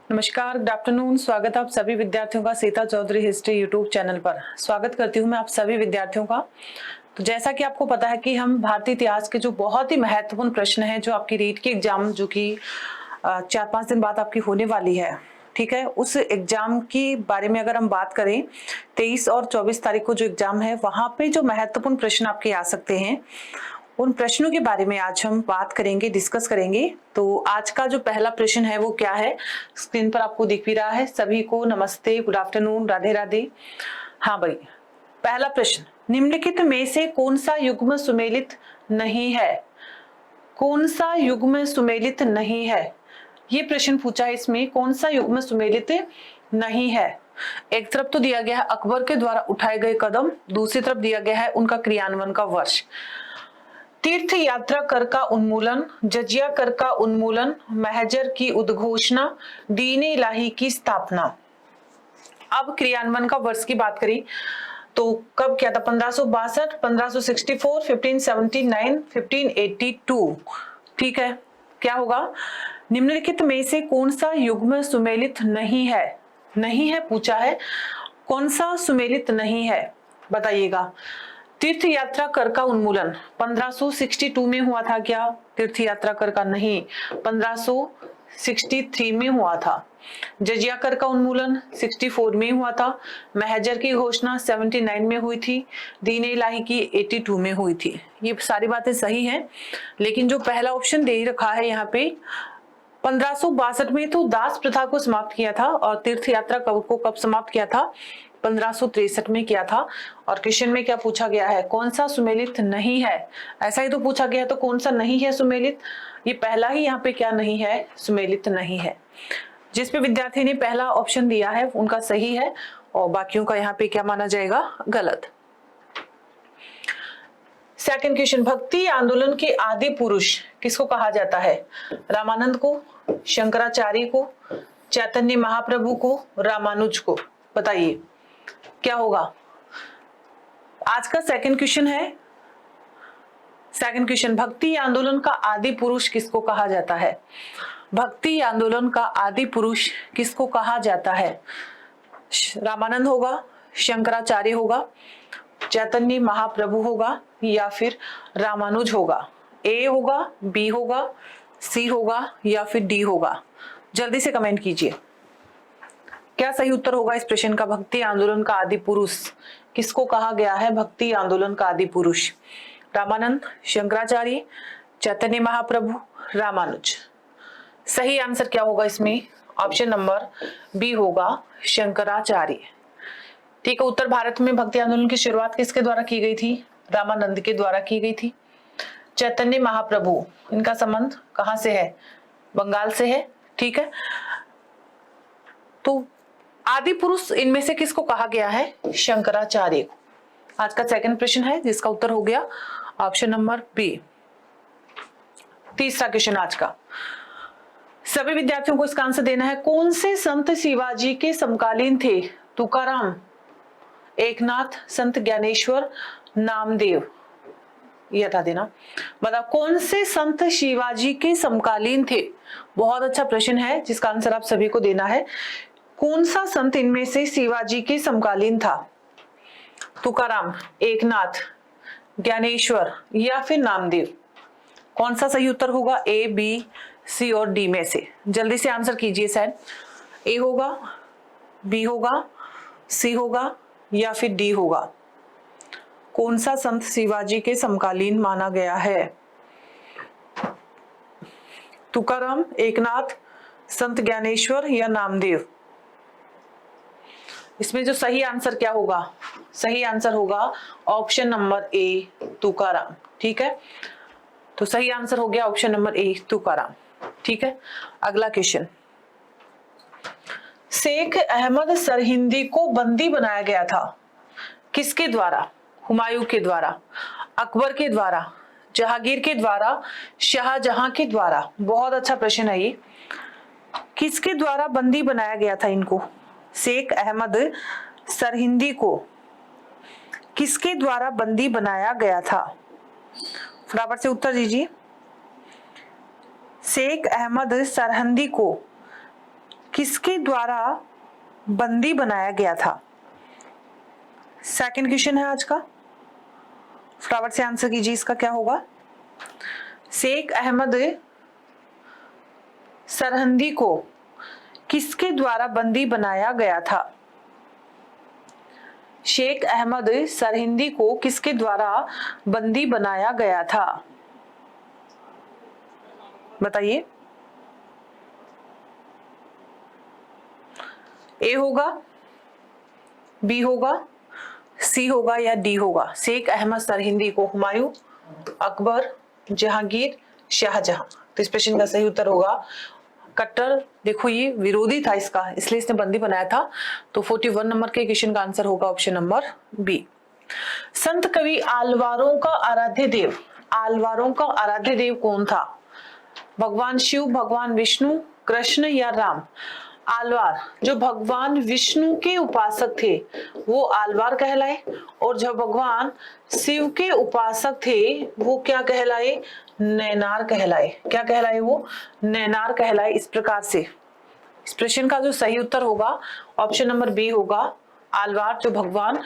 नमस्कार, good afternoon. स्वागत है आप सभी विद्यार्थियों का Sita Chaudhary history YouTube channel पर। स्वागत करती हूं मैं आप सभी विद्यार्थियों का। तो जैसा कि आपको पता है कि हम भारतीय इतिहास के जो बहुत ही महत्वपूर्ण प्रश्न हैं, जो आपकी रीट की एग्जाम जो कि 4-5 दिन बाद आपकी होने वाली है, ठीक है, उस एग्जाम की बारे में अगर हम बात करें, 23 और 24 तारीख को जो एग्जाम है वहां पे जो महत्वपूर्ण प्रश्न आपके आ सकते हैं, उन प्रश्नों के बारे में आज हम बात करेंगे, डिस्कस करेंगे। तो आज का जो पहला प्रश्न है वो क्या है, स्क्रीन पर आपको दिख भी रहा है। सभी को नमस्ते, गुड आफ्टरनून, राधे राधे। हाँ भाई, पहला प्रश्न, निम्नलिखित में से कौन सा युग्म सुमेलित नहीं है? कौन सा युग्म सुमेलित नहीं है, ये प्रश्न पूछा है। इसमें कौन सा युग्म सुमेलित नहीं है? एक तरफ तो दिया गया है अकबर के द्वारा उठाए गए कदम, दूसरी तरफ दिया गया है उनका क्रियान्वयन का वर्ष। तीर्थ यात्रा कर का उन्मूलन, जजिया कर का उन्मूलन, महजर की उद्घोषणा, दीन इलाही की स्थापना। अब क्रियान्वयन का वर्ष की बात करें तो कब क्या था? 1562, 1564, 1579, 1582। ठीक है, क्या होगा? निम्नलिखित में से कौन सा युग्म सुमेलित नहीं है? नहीं है पूछा है, कौन सा सुमेलित नहीं है बताइएगा। तीर्थ यात्रा कर का उन्मूलन 1562 में हुआ था क्या? तीर्थ यात्रा कर का नहीं, 1563 में हुआ था। जजिया कर का उन्मूलन 64 में हुआ था। महजर की घोषणा 79 में हुई थी। दीन इलाही की 82 में हुई थी। ये सारी बातें सही हैं, लेकिन जो पहला ऑप्शन दे रखा है यहाँ पे, 1562 में तो दास प्रथा को समाप्त किया था, और तीर्थ यात्रा को कब समाप्त किया था? 1563 में किया था। और क्वेश्चन में क्या पूछा गया है? कौन सा सुमेलित नहीं है? ऐसा ही तो पूछा गया है, तो कौन सा नहीं है सुमेलित? ये पहला ही यहाँ पे क्या नहीं है? सुमेलित नहीं है। जिस पे विद्यार्थी ने पहला ऑप्शन दिया है उनका सही है, और बाकियों का यहाँ पे क्या माना जाएगा? गलत। सेकंड क्वेश्चन, भक्ति आंदोलन के आदि पुरुष किसको कहा जाता है? रामानंद को, शंकराचार्य को, चैतन्य महाप्रभु को, रामानुज को? बताइए क्या होगा। आज का सेकंड क्वेश्चन है। सेकंड क्वेश्चन, भक्ति आंदोलन का आदि पुरुष किसको कहा जाता है? भक्ति आंदोलन का आदि पुरुष किसको कहा जाता है? रामानंद होगा, शंकराचार्य होगा, चैतन्य महाप्रभु होगा, या फिर रामानुज होगा? ए होगा, बी होगा, सी होगा, या फिर डी होगा? जल्दी से कमेंट कीजिए, क्या सही उत्तर होगा इस प्रश्न का। भक्ति आंदोलन का आदि पुरुष किसको कहा गया है? भक्ति आंदोलन का आदि पुरुष रामानंद, शंकराचार्य, चैतन्य महाप्रभु, रामानुज। सही आंसर क्या होगा इसमें? ऑप्शन नंबर बी होगा, शंकराचार्य। ठीक है, उत्तर भारत में भक्ति आंदोलन की शुरुआत किसके द्वारा की गई थी? रामानंद के द्वारा की गई थी। चैतन्य महाप्रभु, इनका संबंध कहां से है? बंगाल से है। ठीक है, तो आदि पुरुष इनमें से किसको कहा गया है? शंकराचार्य को। आज का सेकंड प्रश्न है जिसका उत्तर हो गया ऑप्शन नंबर बी। तीसरा क्वेश्चन आज का, सभी विद्यार्थियों को इसका आंसर देना है। कौन से संत शिवाजी के समकालीन थे? तुकाराम, एकनाथ, संत ज्ञानेश्वर, नामदेव? ये बता देना। बताओ कौन से संत शिवाजी के समकालीन थे? बहुत अच्छा प्रश्न है जिसका आंसर आप सभी को देना है। कौन सा संत इनमें से शिवाजी के समकालीन था? तुकाराम, एकनाथ, ज्ञानेश्वर, या फिर नामदेव? कौन सा सही उत्तर होगा? ए, बी, सी और डी में से? जल्दी से आंसर कीजिए सर। ए होगा, बी होगा, सी होगा, या फिर डी होगा? कौन सा संत शिवाजी के समकालीन माना गया है? तुकाराम, एकनाथ, संत ज्ञानेश्वर, या नामदेव? इसमें जो सही आंसर क्या होगा? सही आंसर होगा ऑप्शन नंबर ए, तुकाराम। ठीक है, तो सही आंसर हो गया ऑप्शन नंबर ए, तुकाराम। ठीक है, अगला क्वेश्चन, शेख अहमद सरहिंदी को बंदी बनाया गया था किसके द्वारा? हुमायूं के द्वारा, अकबर के द्वारा, जहांगीर के द्वारा, शाहजहां के द्वारा? बहुत अच्छा प्रश्न है ये। किसके द्वारा बंदी बनाया गया था इनको? शेख अहमद सरहिंदी को किसके द्वारा बंदी बनाया गया था? फटाफट से उत्तर दीजिए। शेख अहमद सरहिंदी को किसके द्वारा बंदी बनाया गया था? सेकंड क्वेश्चन है आज का, फटाफट से आंसर कीजिए, इसका क्या होगा? शेख अहमद सरहिंदी को किसके द्वारा बंदी बनाया गया था? शेख अहमद सरहिंदी को किसके द्वारा बंदी बनाया गया था? बताइए। ए होगा, बी होगा, सी होगा या डी होगा? शेख अहमद सरहिंदी को हुमायूं, अकबर, जहांगीर, शाहजहां। तो इस प्रश्न का सही उत्तर होगा कट्टर। देखो ये विरोधी था इसका, इसलिए इसने बंदी बनाया था। तो 41 नंबर के क्वेश्चन का आंसर होगा ऑप्शन नंबर बी। संत कवि आलवारों का आराध्य देव, आलवारों का आराध्य देव कौन था? भगवान शिव, भगवान विष्णु, कृष्ण या राम? आलवार जो भगवान विष्णु के उपासक थे वो आलवार कहलाए, और जो भगवान शिव के उपासक थे वो क्या कहलाए? नैनार कहलाए। क्या कहलाए वो? नैनार कहलाए। इस प्रकार से इस प्रश्न का जो सही उत्तर होगा ऑप्शन नंबर बी होगा, आलवार जो भगवान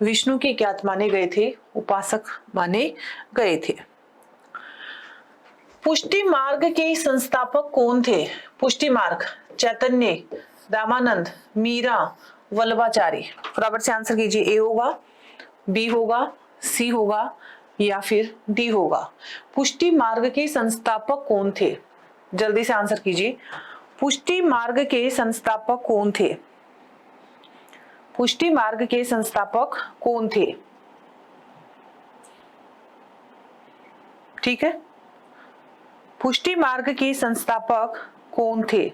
विष्णु के क्या माने गए थे? उपासक माने गए थे। पुष्टि मार्ग के संस्थापक कौन थे? पुष्टि मार्ग, चैतन्य, रामानंद, मीरा, वल्लभाचारी। फटाफट से आंसर कीजिए। ए होगा, बी होगा, सी होगा या फिर डी होगा? पुष्टि मार्ग के संस्थापक कौन थे? जल्दी से आंसर कीजिए। पुष्टि मार्ग के संस्थापक कौन थे? पुष्टि मार्ग के संस्थापक कौन थे? ठीक है, पुष्टि मार्ग के संस्थापक कौन थे?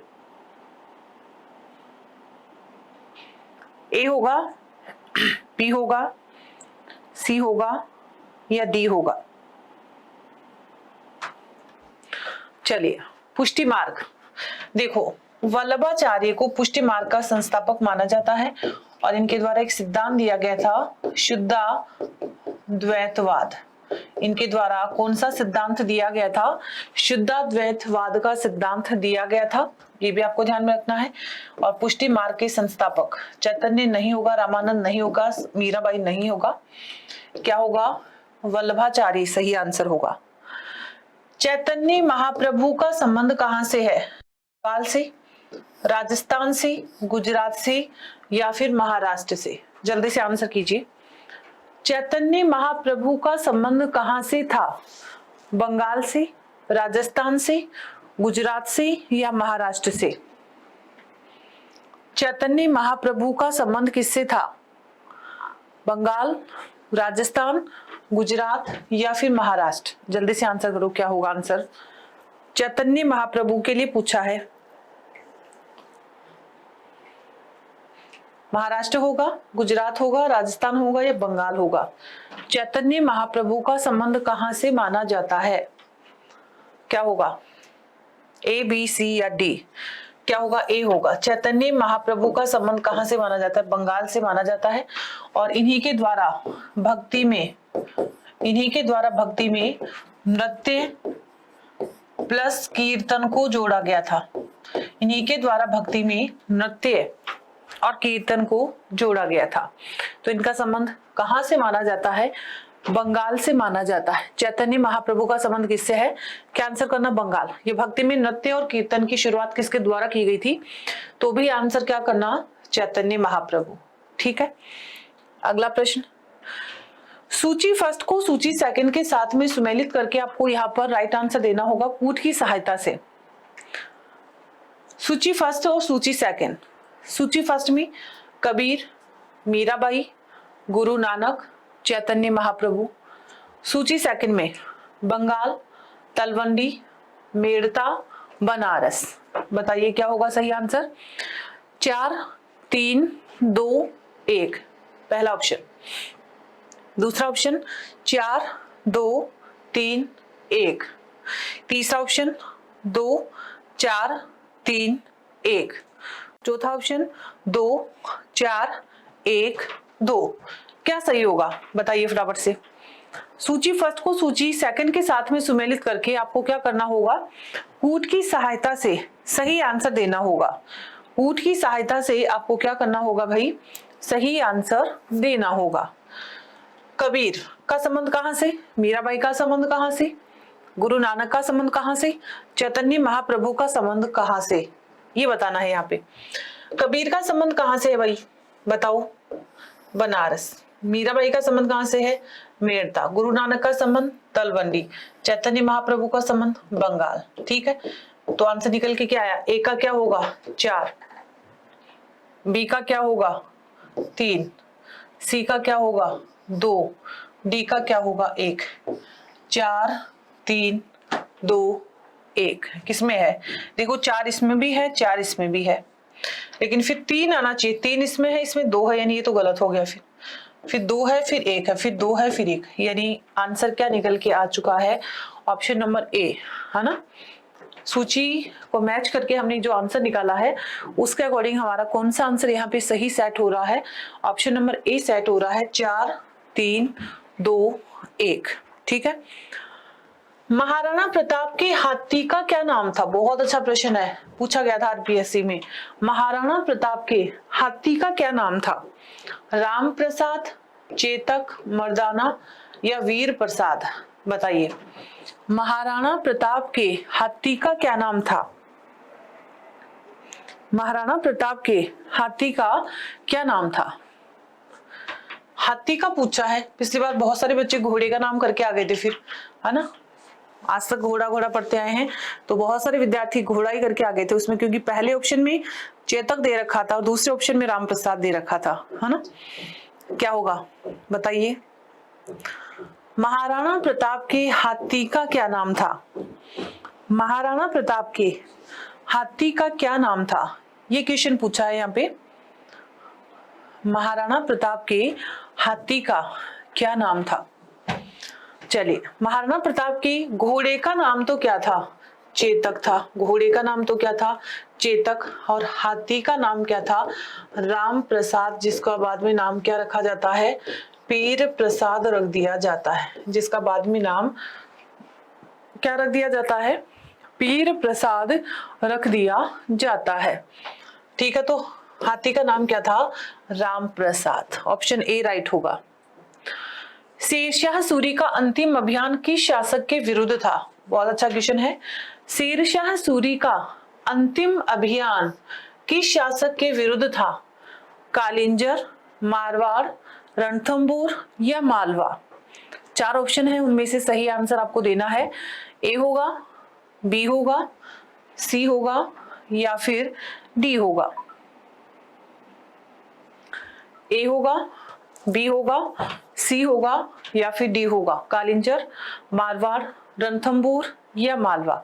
ए होगा, बी होगा, सी होगा या डी होगा? चलिए, पुष्टि मार्ग, देखो वल्लभाचार्य को पुष्टि मार्ग का संस्थापक माना जाता है और इनके द्वारा एक सिद्धांत दिया गया था शुद्धाद्वैतवाद। इनके द्वारा कौन सा सिद्धांत दिया गया था? शुद्धाद्वैतवाद का सिद्धांत दिया गया था, ये भी आपको ध्यान में रखना है। और पुष्टि मार्ग के संस्थापक चैतन्य नहीं होगा, रामानंद नहीं होगा, मीराबाई नहीं होगा, क्या होगा? वल्लभाचार्य सही आंसर होगा। चैतन्य महाप्रभु का संबंध कहां से है? बंगाल से, राजस्थान से, गुजरात से या फिर महाराष्ट्र से? जल्दी से आंसर कीजिए। चैतन्य महाप्रभु का संबंध कहां से था? बंगाल से, राजस्थान से, गुजरात से या महाराष्ट्र से? चैतन्य महाप्रभु का संबंध किससे था? बंगाल, राजस्थान, गुजरात या फिर महाराष्ट्र? जल्दी से आंसर करो, क्या होगा आंसर? चैतन्य महाप्रभु के लिए पूछा है, महाराष्ट्र होगा, गुजरात होगा, राजस्थान होगा या बंगाल होगा? चैतन्य महाप्रभु का संबंध कहां से माना जाता है? क्या होगा? ए, बी, सी या डी? क्या होगा? ए होगा। चैतन्य महाप्रभु का संबंध कहां से माना जाता है? बंगाल से माना जाता है और इन्हीं के द्वारा भक्ति में नृत्य प्लस कीर्तन को जोड़ा गया था। इन्हीं के द्वारा भक्ति में नृत्य और कीर्तन को जोड़ा गया था। तो इनका संबंध कहां से माना जाता है? बंगाल से माना जाता है। चैतन्य महाप्रभु का संबंध किससे है? क्या आंसर करना? बंगाल। ये भक्ति में नृत्य और कीर्तन की शुरुआत किसके द्वारा की गई थी? तो भी आंसर क्या करना? चैतन्य महाप्रभु। ठीक है, अगला प्रश्न, सूची फर्स्ट को सूची सेकंड के साथ में सुमेलित करके आपको यहाँ पर राइट आंसर देना होगा कूट की सहायता से। सूची फर्स्ट और सूची सेकंड। सूची फर्स्ट में कबीर, मीराबाई, गुरु नानक, चैतन्य महाप्रभु। सूची सेकंड में बंगाल, तलवंडी, मेड़ता, बनारस। बताइए क्या होगा सही आंसर? 4, 3, 2, 1 पहला ऑप्शन। दूसरा ऑप्शन 4, 2, 3, 1। तीसरा ऑप्शन 2, 4, 3, 1। चौथा ऑप्शन 2, 4, 1, 2। क्या सही होगा बताइए फटाफट से। सूची फर्स्ट को सूची सेकंड के साथ में सुमेलित करके आपको क्या करना होगा? कूट की सहायता से सही आंसर देना होगा। ऊंट की सहायता से आपको क्या करना होगा भाई, सही आंसर देना होगा। कबीर का संबंध कहां से, मीराबाई का संबंध कहां से, गुरु नानक का संबंध कहां से, चैतन्य महाप्रभु का संबंध कहां से, ये बताना है यहाँ पे। कबीर का संबंध कहां से है भाई, बताओ, बनारस। मीराबाई का संबंध कहां से है, मेड़ता। गुरु नानक का संबंध तलवंडी। चैतन्य महाप्रभु का संबंध बंगाल। ठीक है, तो आंसर निकल के क्या आया, ए का क्या होगा 4, बी का क्या होगा 3, सी का क्या होगा 2, डी का क्या होगा 1। 4 3 2 1 किसमें है, देखो 4 इसमें भी है, 4 इसमें भी है, लेकिन फिर 3 आना चाहिए। 3 इसमें है, इसमें 2 है, यानी ये तो गलत हो गया। फिर 2 है, फिर 1 है, फिर 2 है, फिर 1, यानी आंसर क्या निकल के आ चुका है, ऑप्शन नंबर ए, है ना। सूची को मैच करके हमने जो आंसर निकाला है उसके अकॉर्डिंग हमारा कौन सा आंसर यहाँ पे सही सेट हो रहा है, ऑप्शन नंबर ए सेट हो रहा है, 4 3 2 1। ठीक है, महाराणा प्रताप के हाथी का क्या नाम था, बहुत अच्छा प्रश्न है, पूछा गया था आरपीएससी में। महाराणा प्रताप के हाथी का क्या नाम था, राम प्रसाद, चेतक, मर्दाना या वीर प्रसाद, बताइए। महाराणा प्रताप के हाथी का क्या नाम था, महाराणा प्रताप के हाथी का क्या नाम था। हाथी का पूछा है, पिछली बार बहुत सारे बच्चे घोड़े का नाम करके आ गए थे, फिर है ना, आज तक घोड़ा घोड़ा पढ़ते आए हैं तो बहुत सारे विद्यार्थी घोड़ा ही करके आ गए थे उसमें, क्योंकि पहले ऑप्शन में चेतक दे रखा था और दूसरे ऑप्शन में राम प्रसाद दे रखा था, है ना। क्या होगा बताइए, महाराणा प्रताप के हाथी का क्या नाम था, महाराणा प्रताप के हाथी का क्या नाम था, ये क्वेश्चन पूछा है यहाँ पे। महाराणा प्रताप के हाथी का क्या नाम था। चलिए, महाराणा प्रताप के घोड़े का नाम तो क्या था, चेतक था। घोड़े का नाम तो क्या था, चेतक। और हाथी का नाम क्या था, राम प्रसाद, जिसका बाद में नाम क्या रखा जाता है, पीर प्रसाद रख दिया जाता है, जिसका बाद में नाम क्या रख दिया जाता है, पीर प्रसाद रख दिया जाता है। ठीक है, तो हाथी का नाम क्या था, Ram Prasad, option A right होगा। शेरशाह सूरी का अंतिम अभियान किस शासक के विरुद्ध था, बहुत अच्छा क्वेश्चन है। शेरशाह सूरी का अंतिम अभियान किस शासक के विरुद्ध था, कालिंजर, मारवाड़, रणथंबोर या मालवा। 4 ऑप्शन है, उनमें से सही आंसर आपको देना है। ए होगा, बी होगा, सी होगा या फिर डी होगा। ए होगा, बी होगा, सी होगा या फिर डी होगा। कालिंजर, मारवाड़, रणथंबोर या मालवा।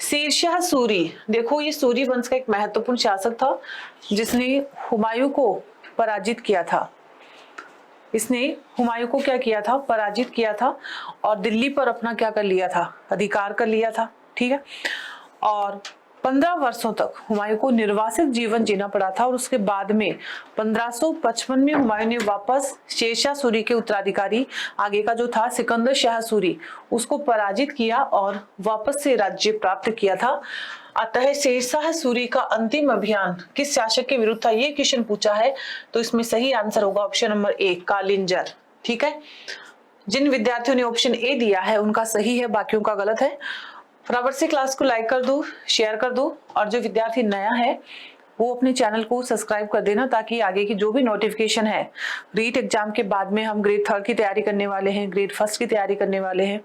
शेरशाह सूरी, देखो ये सूरी वंश का एक महत्वपूर्ण शासक था जिसने हुमायूं को पराजित किया था। इसने हुमायूं को क्या किया था, पराजित किया था और दिल्ली पर अपना क्या कर लिया था, अधिकार कर लिया था। ठीक है, और 15 वर्षों तक हुमायूं को निर्वासित जीवन जीना पड़ा था और उसके बाद में 1555 में हुमायूं ने वापस शेरशाह सूरी के उत्तराधिकारी आगे का जो था सिकंदर शाह सूरी, उसको पराजित किया और वापस से राज्य प्राप्त किया था। अतः शेरशाह सूरी का अंतिम अभियान किस शासक के विरुद्ध था, ये क्वेश्चन पूछा है, तो इसमें सही आंसर होगा ऑप्शन नंबर ए, कालिंजर। ठीक है, जिन विद्यार्थियों ने ऑप्शन ए दिया है उनका सही है, बाकियों का गलत है। फटाफट से क्लास को लाइक कर दो, शेयर कर दो, और जो विद्यार्थी नया है वो अपने चैनल को सब्सक्राइब कर देना, ताकि आगे की जो भी नोटिफिकेशन है, रीट एग्जाम के बाद में हम ग्रेड 3 की तैयारी करने वाले हैं, ग्रेड 1 की तैयारी करने वाले हैं,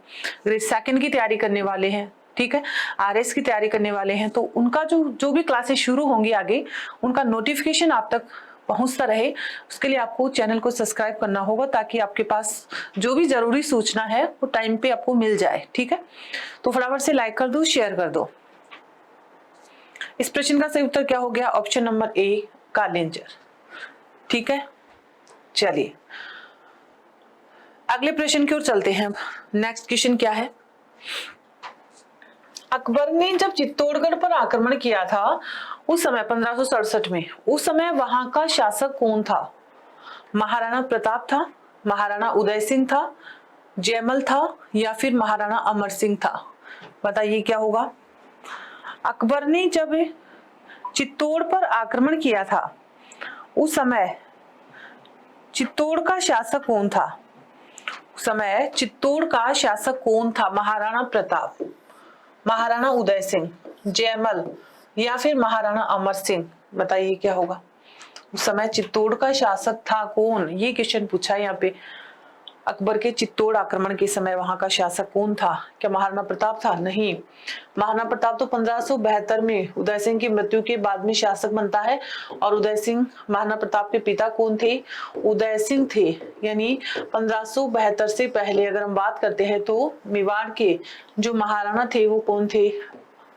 ग्रेड 2 की तैयारी करने वाले हैं, ठीक है, आरएस की तैयारी करने वाले हैं, तो उनका जो भी क्लासेस शुरू होंगी आगे, उनका नोटिफिकेशन आप तक पहुंचता रहे, उसके लिए आपको चैनल को सब्सक्राइब करना होगा, ताकि आपके पास जो भी जरूरी सूचना है वो टाइम पे आपको मिल जाए। ठीक है, तो फटाफट से लाइक कर दो, शेयर कर दो। इस प्रश्न का सही उत्तर क्या हो गया, ऑप्शन नंबर ए, कालिंजर। ठीक है, चलिए अगले प्रश्न की ओर चलते हैं। नेक्स्ट क्वेश्चन क्या है, अकबर ने जब चित्तौड़गढ़ पर आक्रमण किया था उस समय 1567 में, उस समय वहां का शासक कौन था, महाराणा प्रताप था, महाराणा उदय सिंह था, जयमल था या फिर महाराणा अमर सिंह था। बताइए क्या होगा। अकबर ने जब चित्तौड़ पर आक्रमण किया था, उस समय चित्तौड़ का शासक कौन था? उस समय चित्तौड़ का शासक कौन था? महाराणा प्रताप, महाराणा उदय सिंह, जयमल या फिर महाराणा अमर सिंह? बताइए क्या होगा। उस समय चित्तौड़ का शासक था कौन? ये क्वेश्चन पूछा है यहाँ पे। अकबर के चित्तौड़ आक्रमण के समय वहां का शासक कौन था? क्या महाराणा प्रताप था? नहीं, महाराणा प्रताप तो 1572 में उदय सिंह की मृत्यु के बाद में शासक बनता है। और उदय सिंह, महाराणा प्रताप के पिता कौन थे? उदय सिंह थे। यानी 1572 से पहले अगर हम बात करते हैं तो मेवाड़ के जो महाराणा थे वो कौन थे?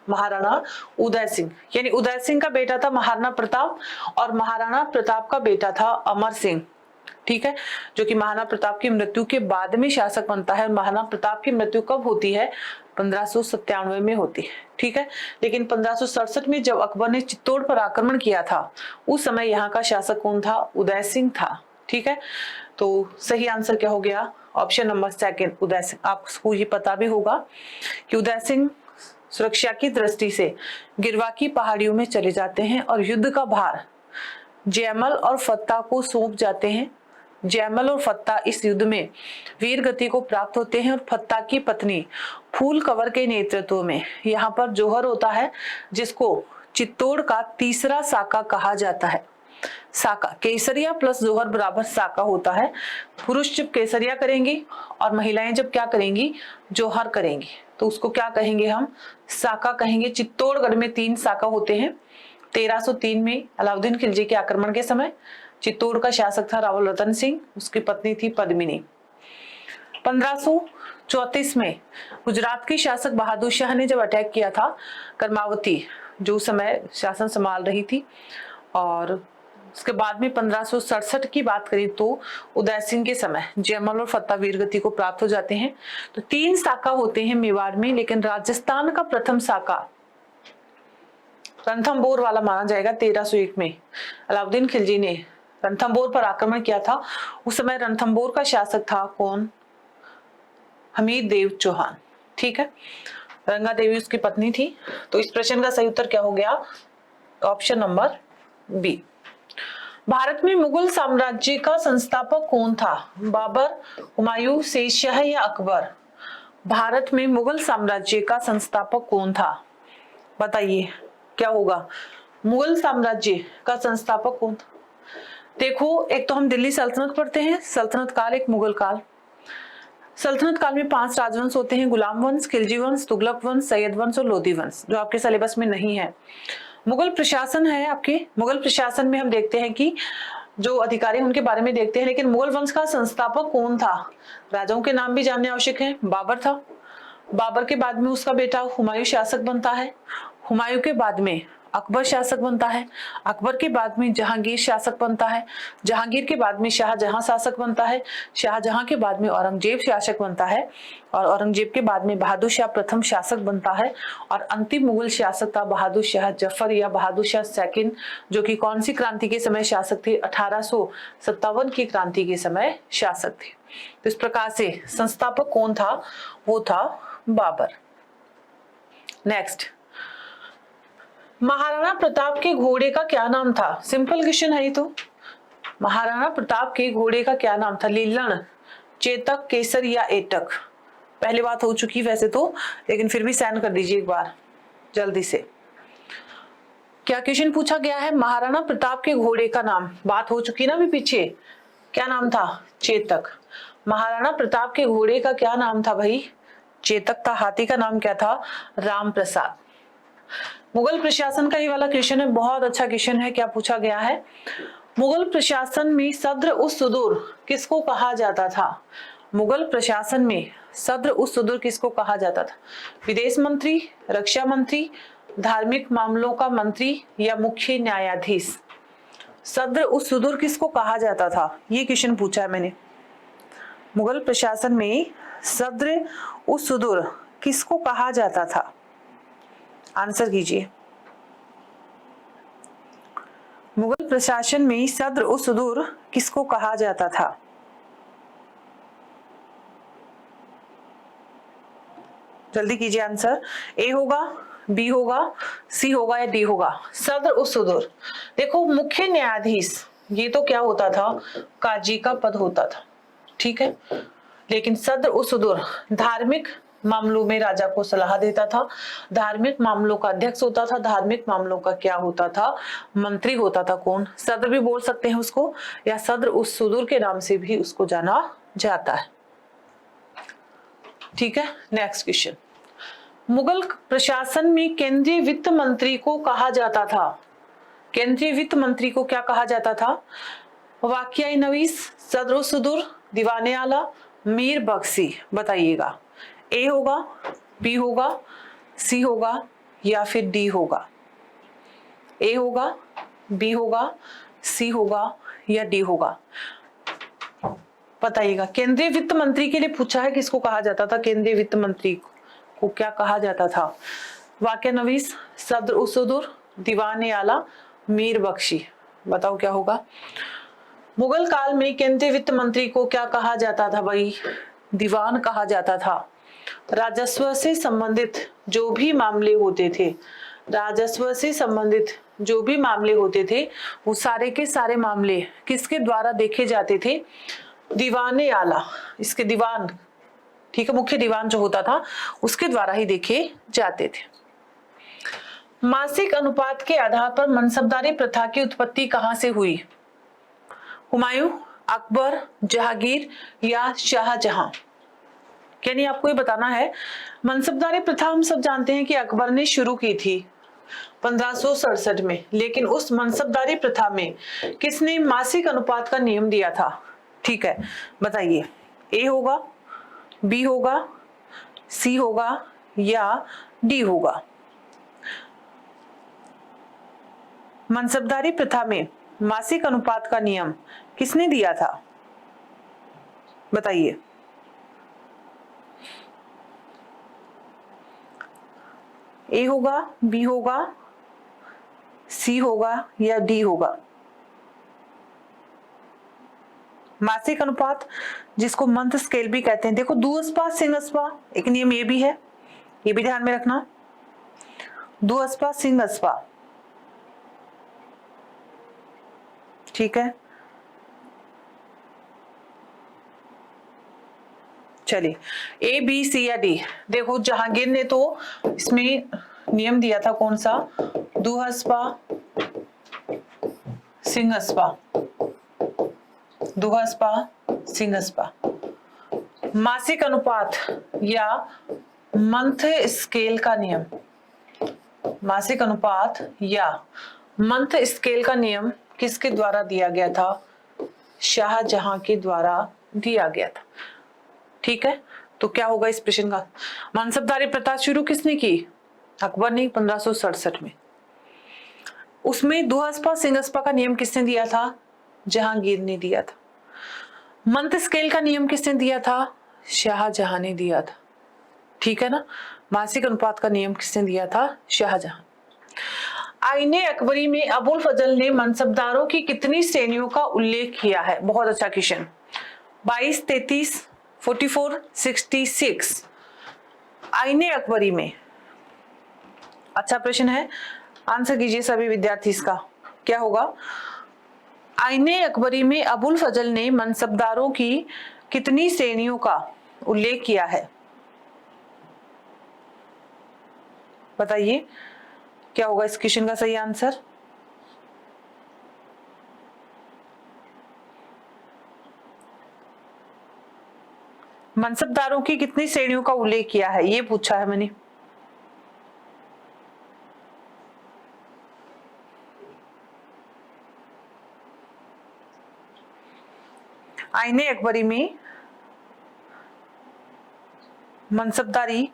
महाराणा उदय सिंह। यानी उदय सिंह का बेटा था महाराणा प्रताप और महाराणा प्रताप का बेटा था अमर सिंह, ठीक है, जो कि महाराणा प्रताप की मृत्यु के बाद में शासक बनता है। और महाराणा प्रताप की मृत्यु कब होती है? 1597 में होती है, ठीक है। लेकिन 1567 में जब अकबर ने चित्तौड़ पर आक्रमण किया था उस समय यहाँ का शासक कौन था? उदय सिंह था, ठीक है। तो सही आंसर क्या हो गया? Option number second, Uday Singh. आपको ये पता भी होगा कि उदय सिंह सुरक्षा की दृष्टि से गिरवा की पहाड़ियों में चले जाते हैं और युद्ध का भार जयमल और फत्ता को सौंप जाते हैं। जयमल और फत्ता इस युद्ध में वीर गति को प्राप्त होते हैं और फत्ता की पत्नी फूल कंवर के नेतृत्व में यहाँ पर जोहर होता है, जिसको चित्तौड़ का तीसरा साका कहा जाता है। साका, केसरिया प्लस जोहर बराबर साका होता है। पुरुष जब केसरिया करेंगे और महिलाएं जब क्या करेंगी? जोहर करेंगी, तो उसको क्या कहेंगे हम? साका कहेंगे। चित्तौड़गढ़ में 3 साका होते हैं। 1303 में अलाउद्दीन खिलजी के आक्रमण के समय चित्तौड़ का शासक था रावल रतन सिंह, उसकी पत्नी थी पद्मिनी। 1534 में गुजरात के शासक बहादुर शाह ने जब अटैक किया था कर्मावती, जो उस समय शासन संभाल रही थी, और उसके बाद में 1567 की बात करें तो उदय सिंह के समय जयमल और फत्ता वीरगति को प्राप्त हो जाते हैं। तो 3 साका होते हैं मेवाड़ में, लेकिन राजस्थान का प्रथम साका रणथंभौर वाला माना जाएगा। 1301 में अलाउद्दीन खिलजी ने रणथंभौर पर आक्रमण किया था, उस समय रणथंभौर का शासक था कौन? हमीर देव चौहान, ठीक है। रंगा देवी उसकी पत्नी थी। तो इस प्रश्न का सही उत्तर क्या हो गया? Option number B. भारत में मुगल साम्राज्य का संस्थापक कौन था? बाबर, हुमायूं, शेरशाह या अकबर? भारत में मुगल साम्राज्य का संस्थापक कौन था? बताइए क्या होगा? मुगल साम्राज्य का संस्थापक कौन था? देखो, एक तो हम दिल्ली सल्तनत पढ़ते हैं, सल्तनत काल एक मुगल काल। सल्तनत काल में 5 राजवंश होते हैं, गुलाम वंश, खिलजी वंश, तुगलक वंश, सैयद वंश और लोधी वंश, जो आपके सिलेबस में नहीं है। मुगल प्रशासन है आपके। मुगल प्रशासन में हम देखते हैं कि जो अधिकारी उनके बारे में देखते हैं, लेकिन मुगल वंश का संस्थापक कौन था? राजाओं के नाम भी जानने आवश्यक है। बाबर था। बाबर के बाद में उसका बेटा हुमायूं शासक बनता है। हुमायूं के बाद में अकबर शासक बनता है। अकबर के बाद में जहांगीर शासक बनता है। जहांगीर के बाद में शाहजहां शासक बनता है। शाहजहां के बाद में औरंगजेब शासक बनता है और औरंगजेब के बाद में बहादुर शाह प्रथम शासक बनता है। और अंतिम मुगल शासक था बहादुर शाह जफर या बहादुर शाह सेकंड, जो कि कौन सी क्रांति के समय शासक थे? 1857 की क्रांति के समय शासक थे। तो इस प्रकार से संस्थापक कौन था? वो था बाबर। नेक्स्ट, महाराणा प्रताप के घोड़े का क्या नाम था? सिंपल क्वेश्चन है ये तो। महाराणा प्रताप के घोड़े का क्या नाम था? लीलण, चेतक, केसर या एटक? पहले बात हो चुकी वैसे तो, लेकिन फिर भी सेंड कर दीजिए एक बार जल्दी से। क्या क्वेश्चन पूछा गया है? महाराणा प्रताप के घोड़े का नाम, बात हो चुकी ना अभी पीछे, क्या नाम था? चेतक। महाराणा प्रताप के घोड़े का क्या नाम था भाई? चेतक था। हाथी का नाम क्या था? राम प्रसाद। मुगल प्रशासन का ये वाला क्वेश्चन है, बहुत अच्छा क्वेश्चन है। क्या पूछा गया है? मुगल प्रशासन में सद्र उस सुदूर किसको कहा जाता था? मुगल प्रशासन में सद्र उस सुदूर किसको कहा जाता था? विदेश मंत्री, रक्षा मंत्री, धार्मिक मामलों का मंत्री या मुख्य न्यायाधीश? सद्र उस सुदूर किसको कहा जाता था? ये क्वेश्चन पूछा है मैंने। मुगल प्रशासन में सद्र उस सुदूर किसको कहा जाता था? आंसर कीजिए। मुगल प्रशासन में सद्र उस सुदूर किसको कहा जाता था? जल्दी कीजिए आंसर। ए होगा बी होगा, सी होगा या डी होगा? सदर और सुदूर। देखो मुख्य न्यायाधीश ये तो क्या होता था, काजी का पद होता था, ठीक है। लेकिन सदर और सुदूर धार्मिक मामलों में राजा को सलाह देता था, धार्मिक मामलों का अध्यक्ष होता था, धार्मिक मामलों का क्या होता था, मंत्री होता था। कौन? सदर भी बोल सकते हैं उसको, या सदर उस सुदूर के नाम से भी उसको जाना जाता है, ठीक है। नेक्स्ट क्वेश्चन, मुगल प्रशासन में केंद्रीय वित्त मंत्री को कहा जाता था, केंद्रीय वित्त मंत्री को क्या कहा जाता था? वाकिया नवीस, सदर सुदूर, दीवाने आला, मीर बख्शी। बताइएगा, ए होगा, बी होगा, सी होगा या फिर डी होगा? ए होगा, बी होगा, सी होगा या डी होगा? बताइएगा। केंद्रीय वित्त मंत्री के लिए पूछा है, किसको कहा जाता था? केंद्रीय वित्त मंत्री को क्या कहा जाता था? वाकिया नवीस, सदर सुदूर, दीवाने आला, मीर बख्शी। बताओ क्या होगा? मुगल काल में केंद्रीय वित्त मंत्री को क्या कहा जाता था भाई? दीवान कहा जाता था। राजस्व से संबंधित जो भी मामले होते थे, राजस्व से संबंधित जो भी मामले होते थे, वो सारे के सारे मामले किसके द्वारा देखे जाते थे? दीवाने आला, इसके दीवान, ठीक है, मुख्य दीवान जो होता था उसके द्वारा ही देखे जाते थे। मासिक अनुपात के आधार पर मनसबदारी प्रथा की उत्पत्ति कहां से हुई? हुमायूं, अकबर, जहांगीर या शाहजहां? यानी आपको ये बताना है, मनसबदारी प्रथा हम सब जानते हैं कि अकबर ने शुरू की थी 1567 में, लेकिन उस मनसबदारी प्रथा में किसने मासिक अनुपात का नियम दिया था? ठीक है, बताइए, ए होगा, बी होगा, सी होगा या डी होगा? मनसबदारी प्रथा में मासिक अनुपात का नियम किसने दिया था? बताइए। ए होगा, बी होगा, सी होगा या डी होगा? मासिक अनुपात जिसको मंथ स्केल भी कहते हैं, देखो दुअस्पा सिंहस्पा एक नियम ये भी है, ये भी ध्यान में रखना। दुअस्पा सिंहस्पा, ठीक है। चलिए, ए बी सी या डी? देखो जहांगीर ने तो इसमें नियम दिया था, कौन सा? दुहस्पा सिंहस्पा, दुहस्पा सिंहस्पा। मासिक अनुपात या मंथ स्केल का नियम, मासिक अनुपात या मंथ स्केल का नियम किसके द्वारा दिया गया था? शाहजहां के द्वारा दिया गया था, ठीक है। तो क्या होगा इस प्रश्न का? मनसबदारी प्रथा शुरू किसने की? अकबर ने 1567 में। उसमें दुहस्पा सिंहस्पा का नियम किसने दिया था? जहांगीर ने दिया था। मंथ स्केल का नियम किसने दिया था? शाहजहां ने दिया था, ठीक है ना। मासिक अनुपात का नियम किसने दिया था? शाहजहां। आईने अकबरी में अबुल फजल ने मनसबदारों की कितनी श्रेणियों का उल्लेख किया है? बहुत अच्छा क्वेश्चन। 22, 33, 44, 66। आईने अकबरी में, अच्छा प्रश्न है, आंसर कीजिए सभी विद्यार्थी इसका। क्या होगा? आईने अकबरी में अबुल फजल ने मनसबदारों की कितनी श्रेणियों का उल्लेख किया है? बताइए क्या होगा इस क्वेश्चन का सही आंसर? मनसबदारों की कितनी श्रेणियों का उल्लेख किया है, ये पूछा है मैंने। आईने अकबरी में मनसबदारी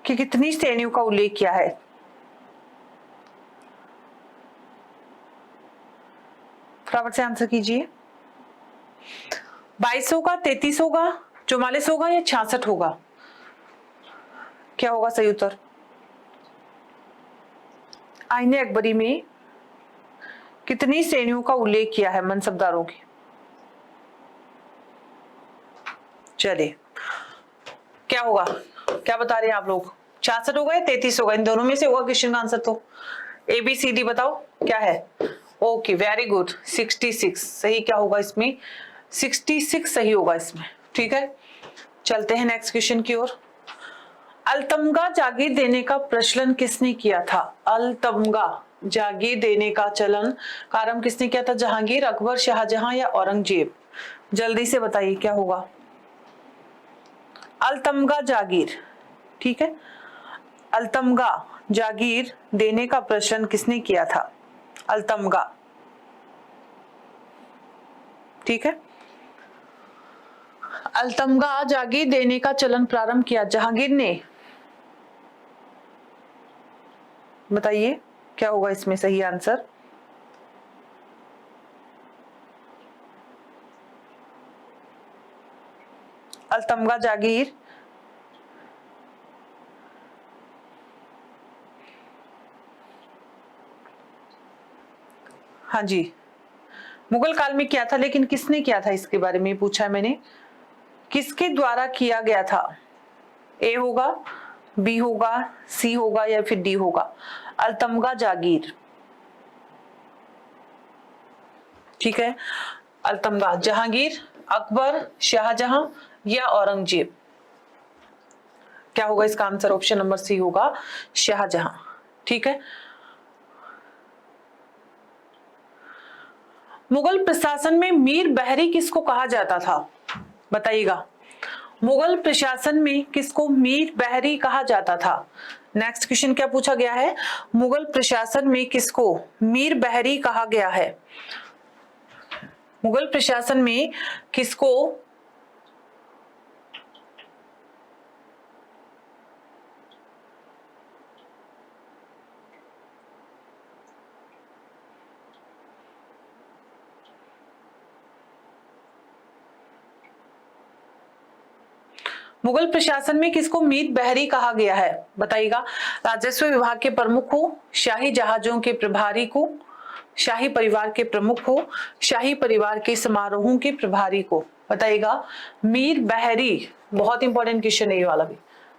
की कितनी श्रेणियों का उल्लेख किया है? फटाफट से आंसर कीजिए। 22 होगा, 33 होगा, 44 होगा या 66 होगा? क्या होगा सही उत्तर? आईने अकबरी में कितनी श्रेणियों का उल्लेख किया है मनसबदारों की? चलिए क्या होगा, क्या बता रहे हैं आप लोग? 66 हो गए, 33 हो गए, इन दोनों में से होगा क्वेश्चन का आंसर। तो ABCD बताओ क्या है। ओके वेरी गुड, 66 सही। क्या होगा इसमें, 66 सही होगा इसमें। ठीक है, चलते हैं नेक्स्ट क्वेश्चन की ओर। अलतमगा जागीर देने का प्रचलन किसने किया था। अलतमगा जागीर देने का चलन का आरंभ किसने किया था। जहांगीर, अकबर, शाहजहां या औरंगजेब। जल्दी से बताइए क्या होगा। अलतमगा जागीर, ठीक है, अलतमगा जागीर देने का प्रचलन किसने किया था। अलतमगा, ठीक है, अलतमगा जागीर देने का चलन प्रारंभ किया जहांगीर ने। बताइए क्या होगा इसमें सही आंसर। अलतमगा जागीर, हाँ जी, मुगल काल में किया था, लेकिन किसने किया था इसके बारे में पूछा है मैंने। किसके द्वारा किया गया था। ए होगा, बी होगा, सी होगा या फिर डी होगा। अलतमगा जागीर, ठीक है, अलतमगा जहांगीर, अकबर, शाहजहां या औरंगजेब। क्या होगा इसका आंसर। ऑप्शन नंबर सी होगा शाहजहां। ठीक है, मुगल प्रशासन में मीर बहरी किसको कहा जाता था। बताइएगा, मुगल प्रशासन में किसको मीर बहरी कहा जाता था। नेक्स्ट क्वेश्चन क्या पूछा गया है, मुगल प्रशासन में किसको मीर बहरी कहा गया है। मुगल प्रशासन में किसको मुगल प्रशासन में किसको मीर बहरी कहा गया है। बताइएगा, राजस्व विभाग के प्रमुख हो, शाही जहाजों के प्रभारी को, शाही परिवार के प्रमुख हो, शाही परिवार के समारोहों के प्रभारी को। बताइएगा, मीर बहरी बहुत इंपॉर्टेंट क्वेश्चन है ये वाला भी।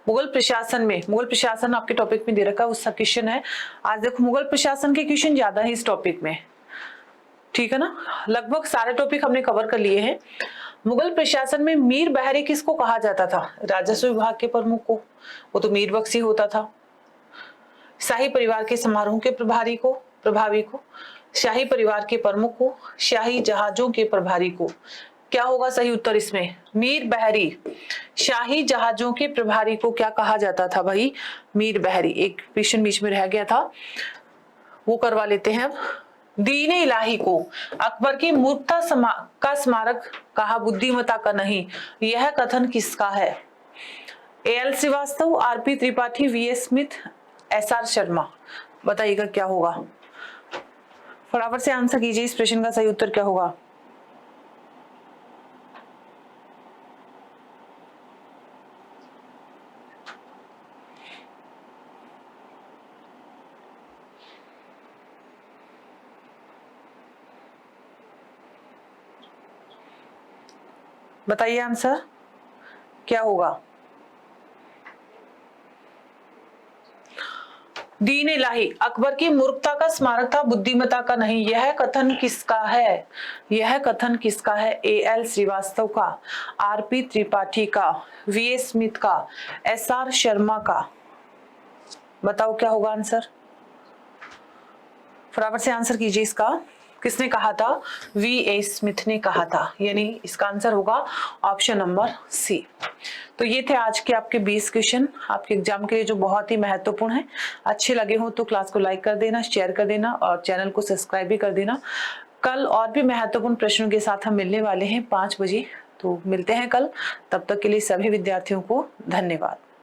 मुगल प्रशासन में, मुगल प्रशासन आपके टॉपिक में दे रखा है, उसका क्वेश्चन है। आज देखो मुगल प्रशासन के क्वेश्चन ज्यादा है इस टॉपिक में, ठीक है ना, लगभग सारे टॉपिक हमने कवर कर लिए हैं। मुगल प्रशासन में मीर बहरी किसको कहा जाता था। राजस्व विभाग के प्रमुख को, वो तो मीर बख्शी होता था। शाही परिवार के समारोह के प्रभारी को, प्रभावी को, शाही परिवार के प्रमुख को, शाही जहाजों के प्रभारी को। क्या होगा सही उत्तर इसमें, मीर बहरी। शाही जहाजों के प्रभारी को क्या कहा जाता था भाई, मीर बहरी। एक क्वेश्चन बीच में रह गया था, वो करवा लेते हैं अब। दीन इलाही को अकबर की मूर्खता का स्मारक कहा, बुद्धिमता का नहीं, यह कथन किसका है। AL Srivastava, RP Tripathi, VS Smith, SR Sharma. बताइएगा क्या होगा, फटाफट से आंसर कीजिए, इस प्रश्न का सही उत्तर क्या होगा। बताइए आंसर क्या होगा। दीन इलाही अकबर की मूर्खता का स्मारक था, बुद्धिमता का नहीं, यह कथन किसका है। यह कथन किसका है। AL श्रीवास्तव का, RP त्रिपाठी का, VS स्मिथ का, SR शर्मा का। बताओ क्या होगा आंसर, फटाफट से आंसर कीजिए इसका। किसने कहा था, VS स्मिथ ने कहा था, यानी इसका आंसर होगा ऑप्शन नंबर सी। तो ये थे आज के आपके 20 क्वेश्चन आपके एग्जाम के लिए जो बहुत ही महत्वपूर्ण है। अच्छे लगे हो तो क्लास को लाइक कर देना, शेयर कर देना और चैनल को सब्सक्राइब भी कर देना। कल और भी महत्वपूर्ण प्रश्नों के साथ हम मिलने वाले हैं 5 बजे, तो मिलते हैं कल। तब तक के लिए सभी विद्यार्थियों को धन्यवाद।